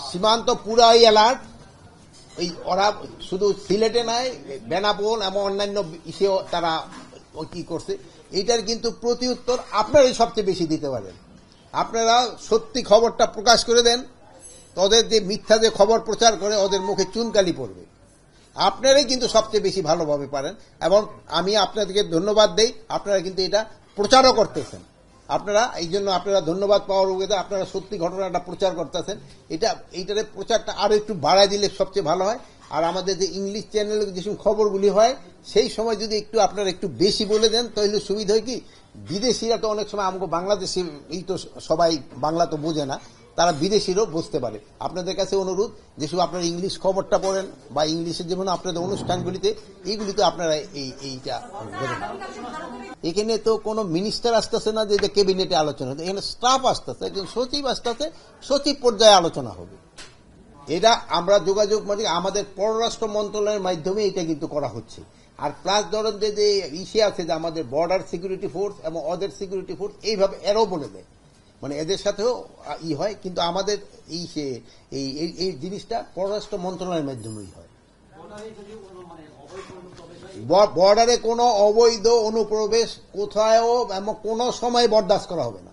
সীমান্ত পুরাই অ্যালার্ট। এই ওরা শুধু সিলেটে নয়, বেনাপোল এবং অন্যান্য ইসেও তারা কি করছে, এইটার কিন্তু প্রতি উত্তর আপনারাই সবচেয়ে বেশি দিতে পারেন। আপনারা সত্যি খবরটা প্রকাশ করে দেন, ওদের যে মিথ্যা যে খবর প্রচার করে ওদের মুখে চুনকালি পড়বে। আপনারাই কিন্তু সবচেয়ে বেশি ভালোভাবে পারেন, এবং আমি আপনাদেরকে ধন্যবাদ দেই, আপনারা কিন্তু এটা প্রচারও করতেছেন। আপনারা এই জন্য আপনারা ধন্যবাদ পাওয়ার উদ্দেশ্যে আপনারা সত্যি ঘটনাটা প্রচার করতেছেন। এইটার প্রচারটা আরো একটু বাড়ায় দিলে সবচেয়ে ভালো হয়। আর আমাদের যে ইংলিশ চ্যানেলে যেসব খবরগুলি হয় সেই সময় যদি একটু আপনারা একটু বেশি বলে দেন তাহলে সুবিধা হয় কি, বিদেশিরা তো অনেক সময় আমাকে বাংলাদেশি এই তো সবাই বাংলা তো বোঝে না, তারা বিদেশিরও বুঝতে পারে। আপনাদের কাছে অনুরোধ, যেসব আপনারা ইংলিশ খবরটা পড়েন বা ইংলিশের যেমন আপনাদের অনুষ্ঠানগুলিতে এইগুলিতে আপনারা এইটা বোঝেন। এখানে তো কোনো মিনিস্টার আসতেছে না যে ক্যাবিনেটে আলোচনা, এখানে স্টাফ আসতেছে, একজন সচিব আসতেছে, সচিব পর্যায়ে আলোচনা হবে। এটা আমরা যোগাযোগ মানে আমাদের পররাষ্ট্র মন্ত্রণালয়ের মাধ্যমে এটা কিন্তু করা হচ্ছে। আর প্লাস ধরেন যে ইসে আছে যে আমাদের বর্ডার সিকিউরিটি ফোর্স এবং অদের সিকিউরিটি ফোর্স এইভাবে এরও বলে দেয়, মানে এদের সাথেও হয়, কিন্তু আমাদের এই জিনিসটা পররাষ্ট্র মন্ত্রণালয়ের মাধ্যমেই হয়। বর্ডারে কোনো অবৈধ অনুপ্রবেশ কোথাও এবং কোনো সময় বরদাস্ত করা হবে না।